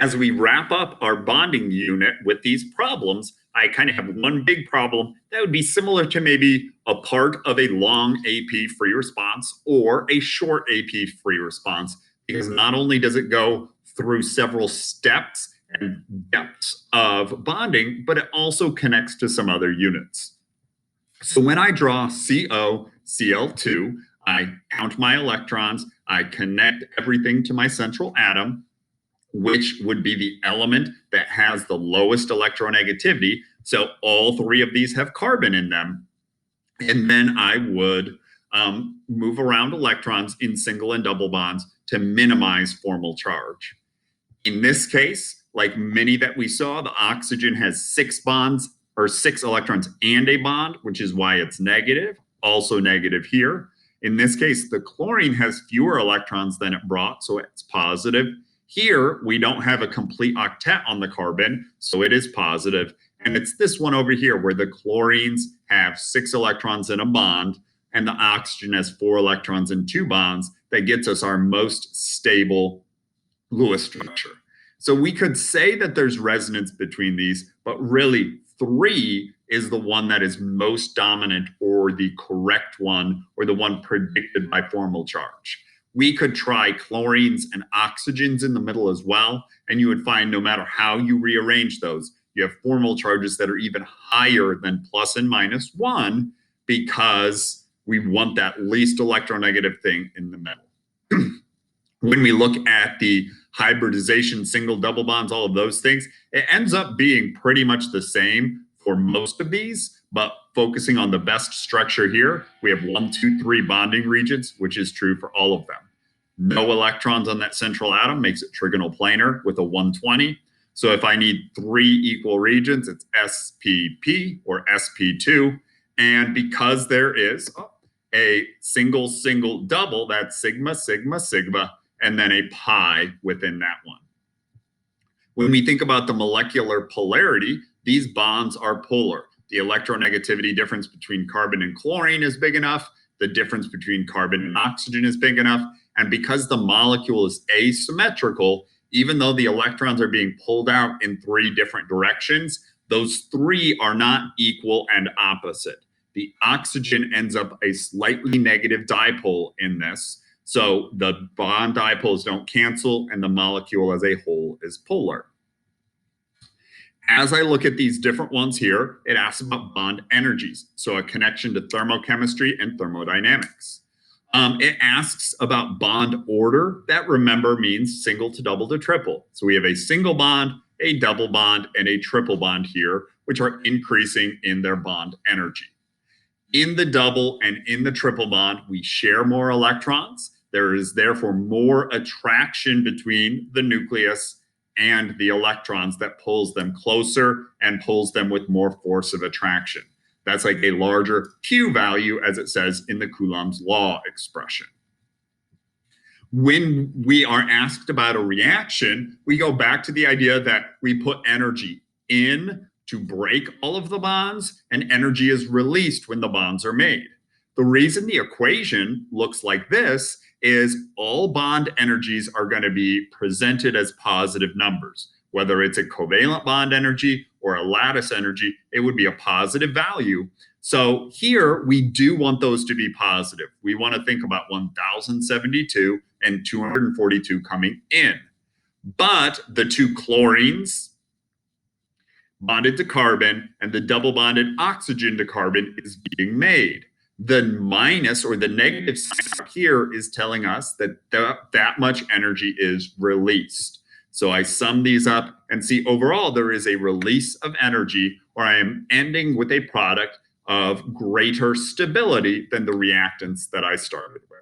As we wrap up our bonding unit with these problems, I kind of have one big problem that would be similar to maybe a part of a long AP free response or a short AP free response, because not only does it go through several steps and depths of bonding, but it also connects to some other units. So when I draw COCl2, I count my electrons, I connect everything to my central atom, which would be the element that has the lowest electronegativity. So all three of these have carbon in them. And then I would move around electrons in single and double bonds to minimize formal charge. In this case, like many that we saw, the oxygen has 6 bonds or 6 electrons and a bond, which is why it's negative, also negative here. In this case, the chlorine has fewer electrons than it brought, so it's positive. Here, we don't have a complete octet on the carbon, so it is positive. And it's this one over here where the chlorines have 6 electrons in a bond, and the oxygen has 4 electrons and 2 bonds. That gets us our most stable Lewis structure. So we could say that there's resonance between these, but really 3 is the one that is most dominant, or the correct one, or the one predicted by formal charge. We could try chlorines and oxygens in the middle as well, and you would find no matter how you rearrange those, you have formal charges that are even higher than plus and minus 1, because we want that least electronegative thing in the middle. When we look at the hybridization, single, double bonds, all of those things, it ends up being pretty much the same for most of these, but focusing on the best structure here, we have 1, 2, 3 bonding regions, which is true for all of them. No electrons on that central atom makes it trigonal planar with a 120. So if I need 3 equal regions, it's SPP or SP2. And because there is a single, single, double, that's sigma, sigma, sigma, and then a pi within that one. When we think about the molecular polarity, these bonds are polar. The electronegativity difference between carbon and chlorine is big enough. The difference between carbon and oxygen is big enough. And because the molecule is asymmetrical, even though the electrons are being pulled out in 3 different directions, those 3 are not equal and opposite. The oxygen ends up a slightly negative dipole in this. So the bond dipoles don't cancel, and the molecule as a whole is polar. As I look at these different ones here, it asks about bond energies, so a connection to thermochemistry and thermodynamics. It asks about bond order. That, remember, means single to double to triple. So we have a single bond, a double bond, and a triple bond here, which are increasing in their bond energy. In the double and in the triple bond, we share more electrons. There is therefore more attraction between the nucleus and the electrons that pulls them closer and pulls them with more force of attraction. That's like a larger Q value, as it says in the Coulomb's law expression. When we are asked about a reaction, we go back to the idea that we put energy in to break all of the bonds, and energy is released when the bonds are made. The reason the equation looks like this is all bond energies are going to be presented as positive numbers. Whether it's a covalent bond energy or a lattice energy, it would be a positive value. So here we do want those to be positive. We want to think about 1072 and 242 coming in. But the 2 chlorines bonded to carbon and the double bonded oxygen to carbon is being made. The minus or the negative sign here is telling us that that much energy is released. So I sum these up and see overall there is a release of energy, or I am ending with a product of greater stability than the reactants that I started with.